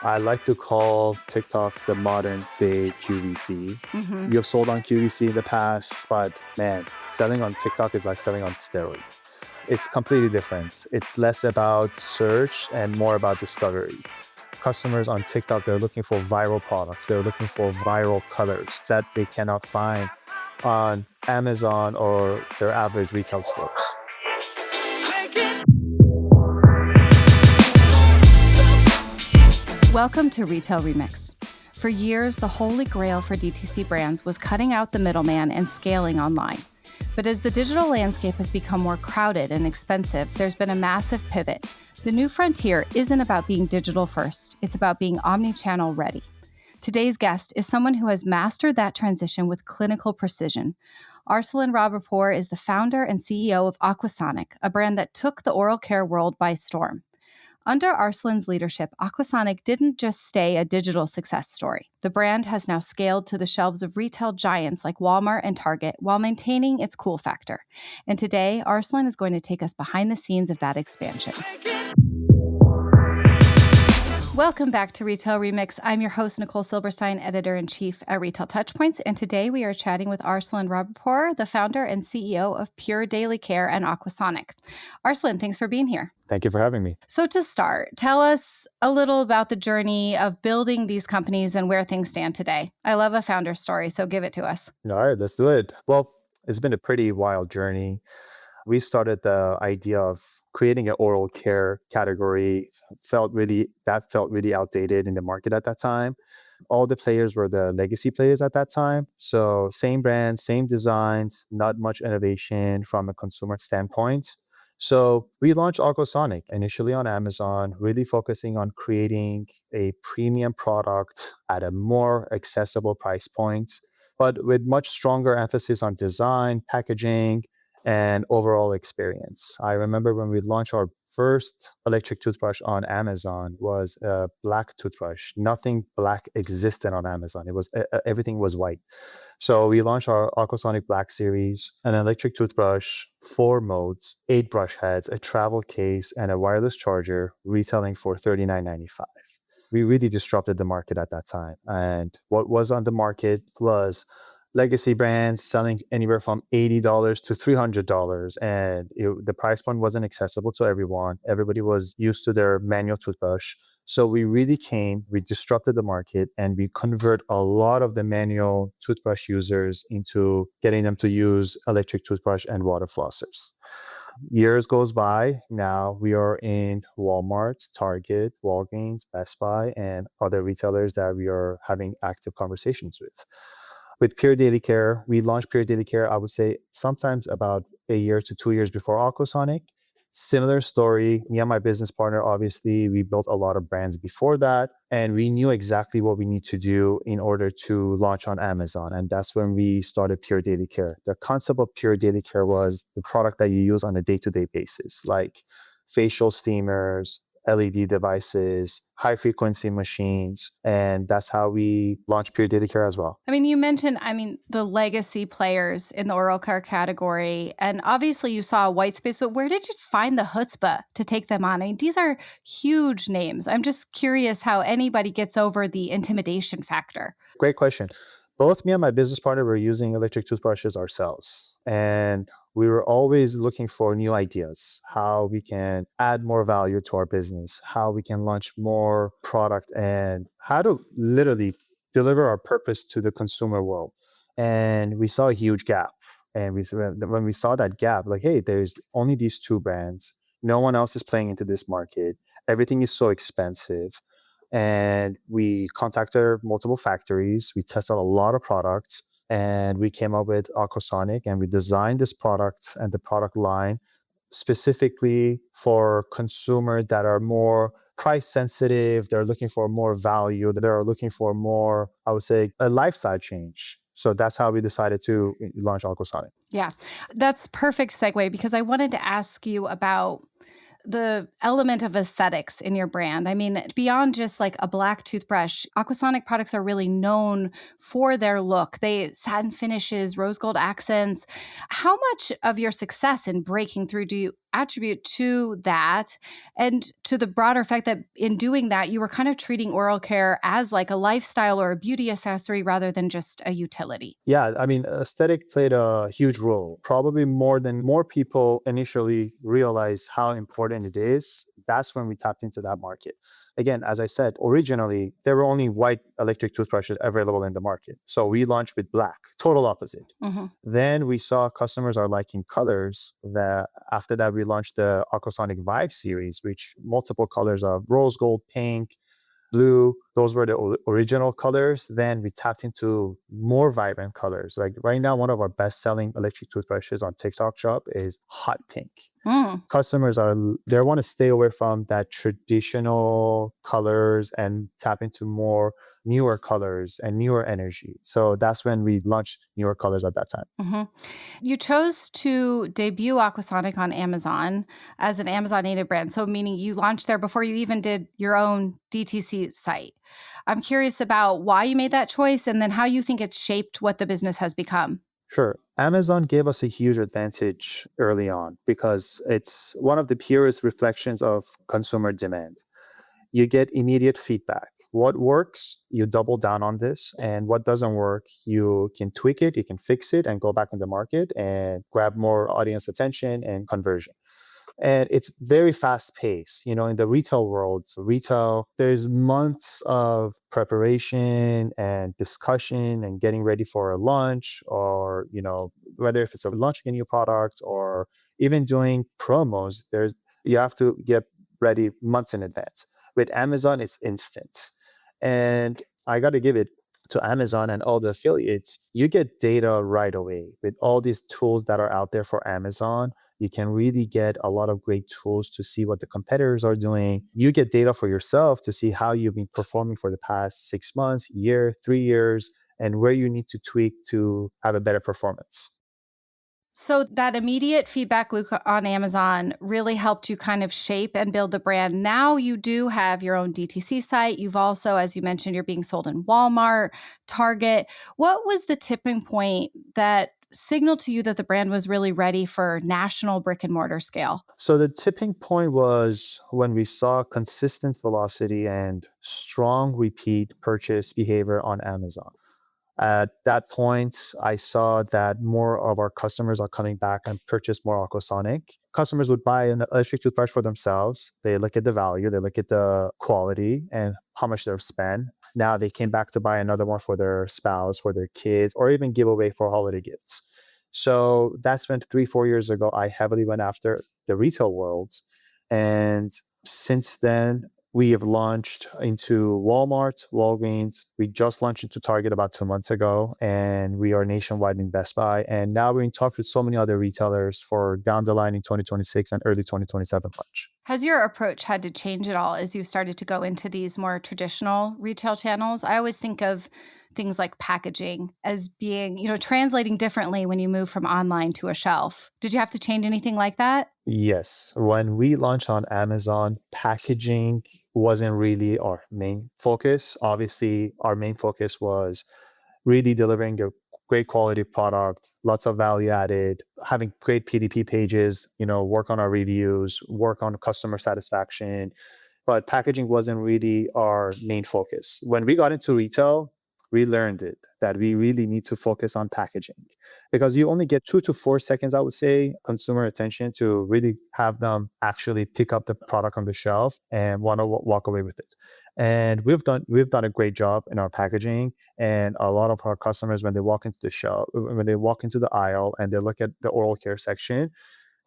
I like to call TikTok the modern day QVC. Hmm. You have sold on QVC in the past, but man, selling on TikTok is like selling on steroids. It's completely different. It's less about search and more about discovery. Customers on TikTok, they're looking for viral products. They're looking for viral colors that they cannot find on Amazon or their average retail stores. Welcome to Retail Remix. For years, the holy grail for DTC brands was cutting out the middleman and scaling online. But as the digital landscape has become more crowded and expensive, there's been a massive pivot. The new frontier isn't about being digital first, it's about being omni-channel ready. Today's guest is someone who has mastered that transition with clinical precision. Arslan Rabapour is the founder and CEO of AquaSonic, a brand that took the oral care world by storm. Under Arslan's leadership, AquaSonic didn't just stay a digital success story. The brand has now scaled to the shelves of retail giants like Walmart and Target while maintaining its cool factor. And today, Arslan is going to take us behind the scenes of that expansion. Welcome back to Retail Remix. I'm your host, Nicole Silberstein, Editor-in-Chief at Retail Touchpoints, and today we are chatting with Arslan Rabapour, the founder and CEO of Pure Daily Care and AquaSonic. Arslan, thanks for being here. Thank you for having me. So to start, tell us a little about the journey of building these companies and where things stand today. I love a founder story, so give it to us. All right, let's do it. Well, it's been a pretty wild journey. We started the idea of creating an oral care category, felt really outdated in the market at that time. All the players were the legacy players at that time. So same brands, same designs, not much innovation from a consumer standpoint. So we launched AquaSonic initially on Amazon, really focusing on creating a premium product at a more accessible price point, but with much stronger emphasis on design, packaging, and overall experience. I remember when we launched our first electric toothbrush on Amazon was a black toothbrush. Nothing black existed on Amazon. It was everything was white. So we launched our AquaSonic Black series, an electric toothbrush, 4 modes, 8 brush heads, a travel case, and a wireless charger, retailing for $39.95. We really disrupted the market at that time. And what was on the market was legacy brands selling anywhere from $80 to $300. And the price point wasn't accessible to everyone. Everybody was used to their manual toothbrush. So we disrupted the market, and we convert a lot of the manual toothbrush users into getting them to use electric toothbrush and water flossers. Years goes by. Now we are in Walmart, Target, Walgreens, Best Buy, and other retailers that we are having active conversations with. With Pure Daily Care, we launched Pure Daily Care, I would say, sometimes about a year to 2 years before AquaSonic. Similar story. Me and my business partner, obviously, we built a lot of brands before that, and we knew exactly what we need to do in order to launch on Amazon. And that's when we started Pure Daily Care. The concept of Pure Daily Care was the product that you use on a day-to-day basis, like facial steamers, LED devices, high frequency machines. And that's how we launched Pure Daily Care as well. You mentioned, the legacy players in the oral care category, and obviously you saw a white space, but where did you find the chutzpah to take them on? These are huge names. I'm just curious how anybody gets over the intimidation factor. Great question. Both me and my business partner were using electric toothbrushes ourselves. And we were always looking for new ideas, how we can add more value to our business, how we can launch more product, and how to literally deliver our purpose to the consumer world. And we saw a huge gap. And when we saw that gap, like, hey, there's only these 2 brands. No one else is playing into this market. Everything is so expensive. And we contacted multiple factories. We tested a lot of products. And we came up with AquaSonic, and we designed this product and the product line specifically for consumers that are more price sensitive. They're looking for more value. They're looking for more, I would say, a lifestyle change. So that's how we decided to launch AquaSonic. Yeah, that's perfect segue, because I wanted to ask you about the element of aesthetics in your brand. Beyond just like a black toothbrush, AquaSonic products are really known for their look. They satin finishes, rose gold accents. How much of your success in breaking through do you attribute to that and to the broader fact that in doing that, you were kind of treating oral care as like a lifestyle or a beauty accessory rather than just a utility? Yeah, I mean, aesthetic played a huge role, probably more people initially realize how important it is. That's when we tapped into that market. Again, as I said, originally, there were only white electric toothbrushes available in the market. So we launched with black, total opposite. Hmm. Then we saw customers are liking colors. That after that, we launched the AquaSonic Vibe series, which multiple colors of rose gold, pink, blue. Those were the original colors. Then we tapped into more vibrant colors. Like right now, one of our best selling electric toothbrushes on TikTok shop is hot pink. Mm. Customers they want to stay away from that traditional colors and tap into more newer colors and newer energy. So that's when we launched newer colors at that time. Hmm. You chose to debut Aquasonic on Amazon as an Amazon native brand. So, meaning you launched there before you even did your own DTC site. I'm curious about why you made that choice and then how you think it's shaped what the business has become. Sure. Amazon gave us a huge advantage early on because it's one of the purest reflections of consumer demand. You get immediate feedback. What works, you double down on this. And what doesn't work, you can tweak it, you can fix it, and go back in the market and grab more audience attention and conversion. And it's very fast paced. In the retail world, so retail, there's months of preparation and discussion and getting ready for a launch, or whether if it's a launching a new product or even doing promos, you have to get ready months in advance. With Amazon, it's instant. And I got to give it to Amazon and all the affiliates. You get data right away with all these tools that are out there for Amazon. You can really get a lot of great tools to see what the competitors are doing. You get data for yourself to see how you've been performing for the past 6 months, year, 3 years, and where you need to tweak to have a better performance. So, that immediate feedback loop on Amazon really helped you kind of shape and build the brand. Now you do have your own DTC site. You've also, as you mentioned, you're being sold in Walmart, Target. What was the tipping point that signaled to you that the brand was really ready for national brick and mortar scale? So the tipping point was when we saw consistent velocity and strong repeat purchase behavior on Amazon. At that point, I saw that more of our customers are coming back and purchase more Aquasonic. Customers would buy an electric toothbrush for themselves. They look at the value, they look at the quality and how much they've spent. Now they came back to buy another one for their spouse, for their kids, or even give away for holiday gifts. So that's when 3, 4 years ago, I heavily went after the retail world. And since then, we have launched into Walmart, Walgreens. We just launched into Target about 2 months ago, and we are nationwide in Best Buy. And now we're in talks with so many other retailers for down the line in 2026 and early 2027 launch. Has your approach had to change at all as you've started to go into these more traditional retail channels? I always think of things like packaging as being, translating differently when you move from online to a shelf. Did you have to change anything like that? Yes, when we launched on Amazon, packaging wasn't really our main focus. Obviously, our main focus was really delivering a great quality product, lots of value added, having great PDP pages, work on our reviews, work on customer satisfaction. But packaging wasn't really our main focus. When we got into retail, we learned it that we really need to focus on packaging because you only get 2 to 4 seconds, I would say, consumer attention to really have them actually pick up the product on the shelf and want to walk away with it. And we've done a great job in our packaging. And a lot of our customers, when they walk into the shelf, when they walk into the aisle and they look at the oral care section,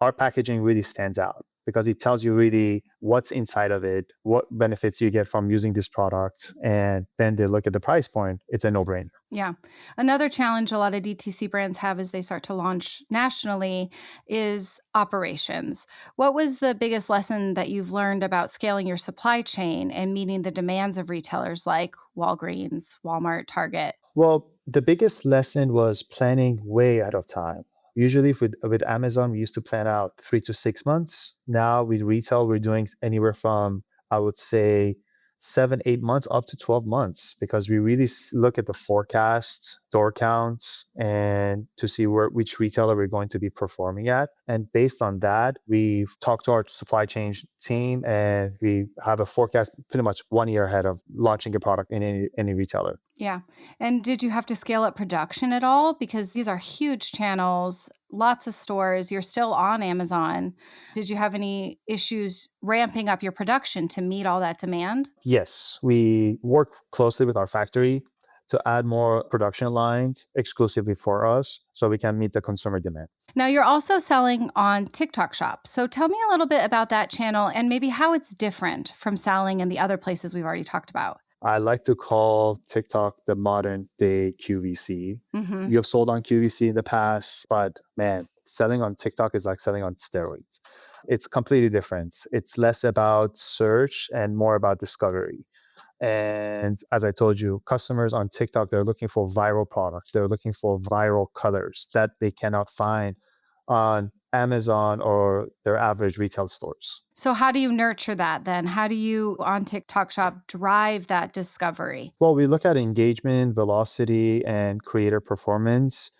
our packaging really stands out because it tells you really what's inside of it, what benefits you get from using this product. And then they look at the price point. It's a no-brainer. Yeah. Another challenge a lot of DTC brands have as they start to launch nationally is operations. What was the biggest lesson that you've learned about scaling your supply chain and meeting the demands of retailers like Walgreens, Walmart, Target? Well, the biggest lesson was planning way ahead of time. Usually with Amazon, we used to plan out 3 to 6 months. Now with retail, we're doing anywhere from, I would say, 7, 8 months up to 12 months because we really look at the forecast door counts and to see which retailer we're going to be performing at. And based on that, we talk to our supply chain team and we have a forecast pretty much 1 year ahead of launching a product in any retailer. Yeah. And did you have to scale up production at all? Because these are huge channels, lots of stores. You're still on Amazon. Did you have any issues ramping up your production to meet all that demand? Yes, we work closely with our factory to add more production lines exclusively for us so we can meet the consumer demand. Now, you're also selling on TikTok Shop. So tell me a little bit about that channel and maybe how it's different from selling in the other places we've already talked about. I like to call TikTok the modern day QVC. Hmm. You have sold on QVC in the past, but man, selling on TikTok is like selling on steroids. It's completely different. It's less about search and more about discovery. And as I told you, customers on TikTok, they're looking for viral products. They're looking for viral colors that they cannot find on Amazon or their average retail stores. So, how do you nurture that then? How do you on TikTok Shop drive that discovery? Well, we look at engagement, velocity, and creator performance.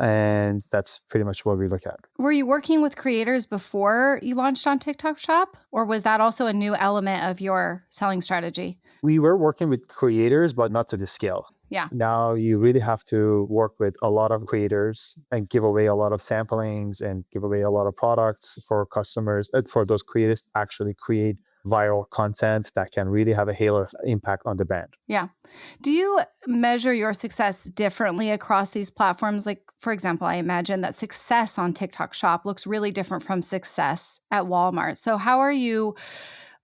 And that's pretty much what we look at. Were you working with creators before you launched on TikTok Shop? Or was that also a new element of your selling strategy? We were working with creators, but not to this scale. Yeah. Now you really have to work with a lot of creators and give away a lot of samplings and give away a lot of products for customers, for those creators to actually create viral content that can really have a halo impact on the brand. Yeah. Do you measure your success differently across these platforms? Like, for example, I imagine that success on TikTok Shop looks really different from success at Walmart. So how are you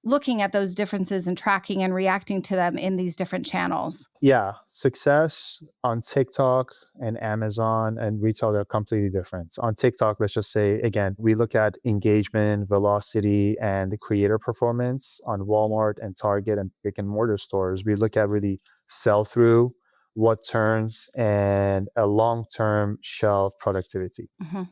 looking at those differences and tracking and reacting to them in these different channels? Yeah, success on TikTok and Amazon and retail are completely different. On TikTok, let's just say, again, we look at engagement, velocity, and the creator performance. On Walmart and Target and brick-and-mortar stores, we look at really sell-through, what turns, and a long-term shelf productivity. Mhm.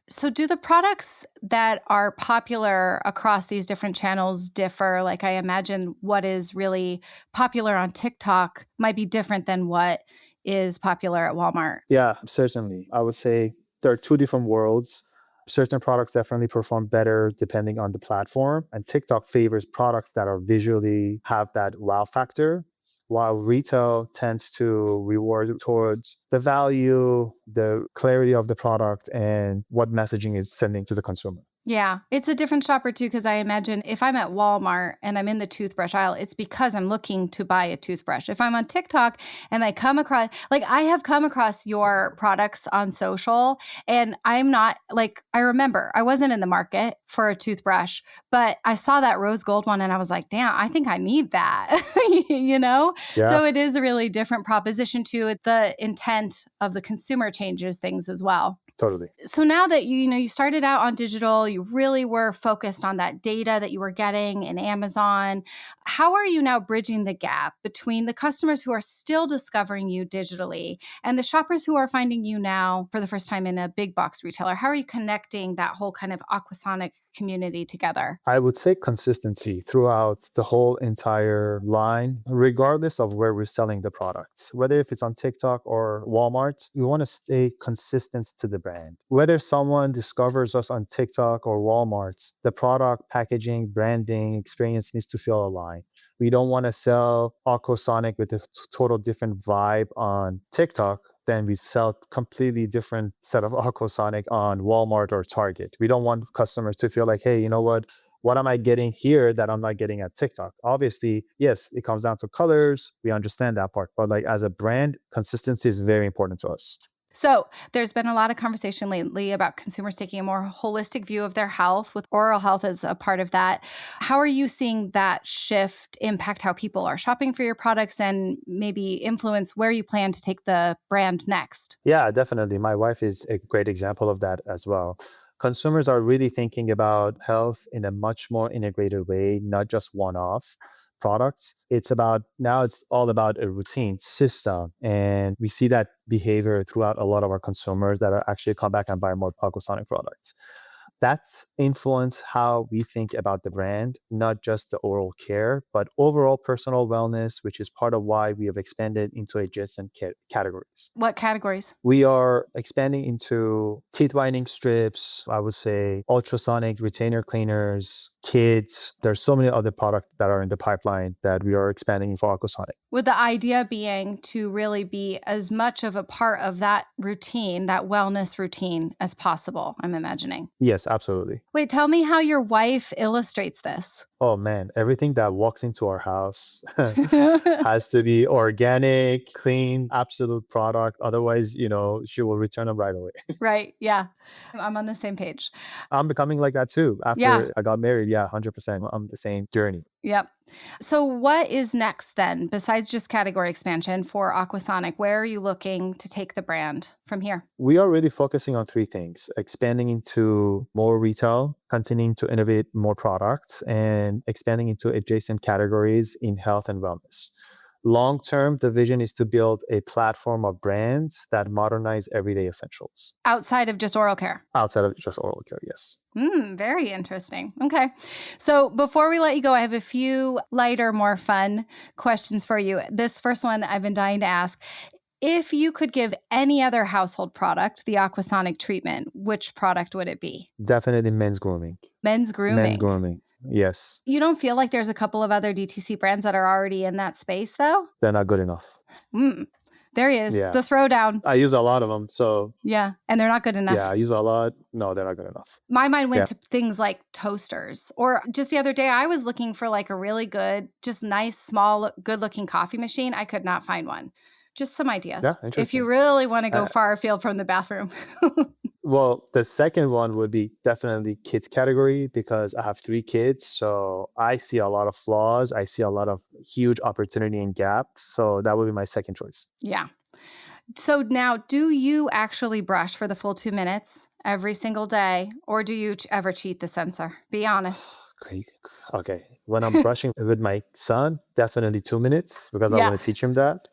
So, do the products that are popular across these different channels differ? Like, I imagine what is really popular on TikTok might be different than what is popular at Walmart. Yeah, certainly. I would say there are two different worlds. Certain products definitely perform better depending on the platform. And TikTok favors products that are visually have that wow factor, while retail tends to reward towards the value, the clarity of the product, and what messaging is sending to the consumer. Yeah, it's a different shopper too, because I imagine if I'm at Walmart and I'm in the toothbrush aisle, it's because I'm looking to buy a toothbrush. If I'm on TikTok and I come across, like I have come across your products on social and I'm not like, I remember I wasn't in the market for a toothbrush, but I saw that rose gold one and I was like, damn, I think I need that, you know? Yeah, So it is a really different proposition too. The intent of the consumer changes things as well. totally. So now that you started out on digital, you really were focused on that data that you were getting in Amazon. How are you now bridging the gap between the customers who are still discovering you digitally and the shoppers who are finding you now for the first time in a big box retailer? How are you connecting that whole kind of AquaSonic community together? I would say consistency throughout the whole entire line, regardless of where we're selling the products. Whether if it's on TikTok or Walmart, we want to stay consistent to the brand. Whether someone discovers us on TikTok or Walmart, the product, packaging, branding, experience needs to feel aligned. We don't want to sell AquaSonic with a total different vibe on TikTok than we sell completely different set of AquaSonic on Walmart or Target. We don't want customers to feel like, hey, you know what am I getting here that I'm not getting at TikTok? Obviously, yes, it comes down to colors. We understand that part. But like as a brand, consistency is very important to us. So there's been a lot of conversation lately about consumers taking a more holistic view of their health with oral health as a part of that. How are you seeing that shift impact how people are shopping for your products and maybe influence where you plan to take the brand next? Yeah, definitely. My wife is a great example of that as well. Consumers are really thinking about health in a much more integrated way, not just one-off products. It's all about a routine system. And we see that behavior throughout a lot of our consumers that are actually come back and buy more Aquasonic products. That's influenced how we think about the brand, not just the oral care, but overall personal wellness, which is part of why we have expanded into adjacent categories. What categories? We are expanding into teeth whitening strips, I would say ultrasonic retainer cleaners, kids. There's so many other products that are in the pipeline that we are expanding for AquaSonic. With the idea being to really be as much of a part of that routine, that wellness routine as possible, I'm imagining. Yes, absolutely. Wait, tell me how your wife illustrates this. Oh man, everything that walks into our house has to be organic, clean, absolute product. Otherwise, she will return them right away. Right. Yeah. I'm on the same page. I'm becoming like that too. After Yeah. I got married, 100%. I'm the same journey. Yep. So what is next then, besides just category expansion for AquaSonic? Where are you looking to take the brand from here? We are really focusing on three things: expanding into more retail, continuing to innovate more products, and expanding into adjacent categories in health and wellness. Long term, the vision is to build a platform of brands that modernize everyday essentials. Outside of just oral care? Outside of just oral care, yes. Very interesting. Okay. So before we let you go, I have a few lighter, more fun questions for you. This first one I've been dying to ask. If you could give any other household product the AquaSonic treatment, which product would it be? Definitely men's grooming. Men's grooming. Men's grooming, yes. You don't feel like there's a couple of other DTC brands that are already in that space, though? They're not good enough. There he is, Yeah. the throwdown. I use a lot of them, so. Yeah, and they're not good enough. Yeah, I use a lot. No, they're not good enough. My mind went to things like toasters. Or just the other day, I was looking for like a really good, just nice, small, good-looking coffee machine. I could not find one. Just some ideas. Yeah, If interesting. you really want to go far afield from the bathroom. Well, the second one would be definitely kids category because I have 3 kids. So I see a lot of flaws. I see a lot of huge opportunity and gaps. So that would be my second choice. Yeah. So now, do you actually brush for the full 2 minutes every single day? Or do you ever cheat the sensor? Be honest. Okay. When I'm brushing with my son, definitely 2 minutes because I want to teach him that.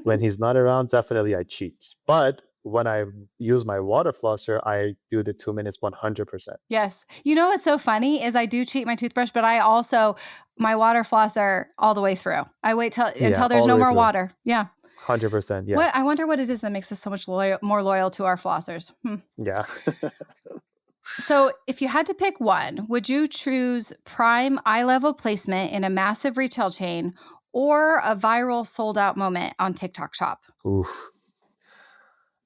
When he's not around, definitely I cheat. But when I use my water flosser, I do the 2 minutes 100%. Yes. You know what's so funny is I do cheat my toothbrush, but I also, my water flosser all the way through. I wait until there's no more water. Yeah. 100%. Yeah. I wonder what it is that makes us so much more loyal to our flossers. Yeah. So if you had to pick one, would you choose prime eye-level placement in a massive retail chain or a viral sold-out moment on TikTok Shop? Oof.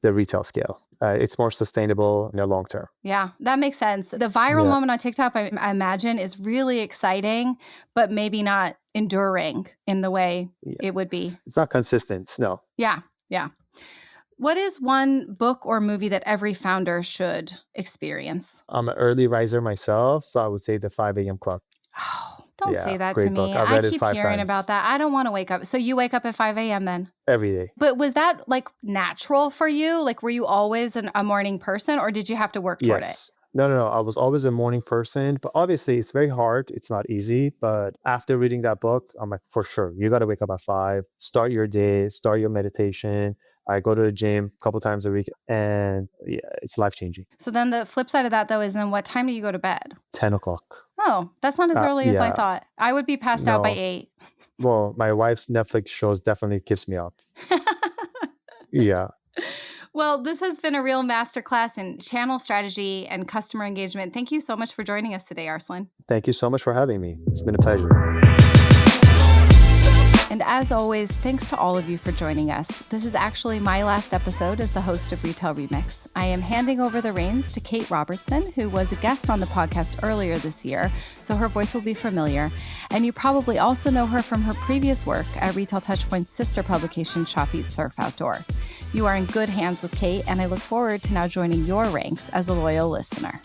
The retail scale. It's more sustainable in the long term. Yeah, that makes sense. The viral moment on TikTok, I imagine, is really exciting, but maybe not enduring in the way it would be. It's not consistent. No. Yeah. What is one book or movie that every founder should experience? I'm an early riser myself, so I would say the 5 a.m. Clock. Oh, don't say that to great me. book. I've I read it keep 5 hearing times. about that. I don't want to wake up. So you wake up at 5 a.m. then? Every day. But was that like natural for you? Like, were you always a morning person or did you have to work toward it? No. I was always a morning person, but obviously it's very hard. It's not easy. But after reading that book, I'm like, for sure, you got to wake up at 5, start your day, start your meditation. I go to the gym a couple times a week and it's life-changing. So then the flip side of that though is then what time do you go to bed? 10 o'clock. Oh, that's not as early as I thought. I would be passed out by 8. Well, my wife's Netflix shows definitely keeps me up. Yeah. Well, this has been a real masterclass in channel strategy and customer engagement. Thank you so much for joining us today, Arslan. Thank you so much for having me. It's been a pleasure. And as always, thanks to all of you for joining us. This is actually my last episode as the host of Retail Remix. I am handing over the reins to Kate Robertson, who was a guest on the podcast earlier this year, so her voice will be familiar. And you probably also know her from her previous work at Retail Touchpoint's sister publication, Shop Eat Surf Outdoor. You are in good hands with Kate, and I look forward to now joining your ranks as a loyal listener.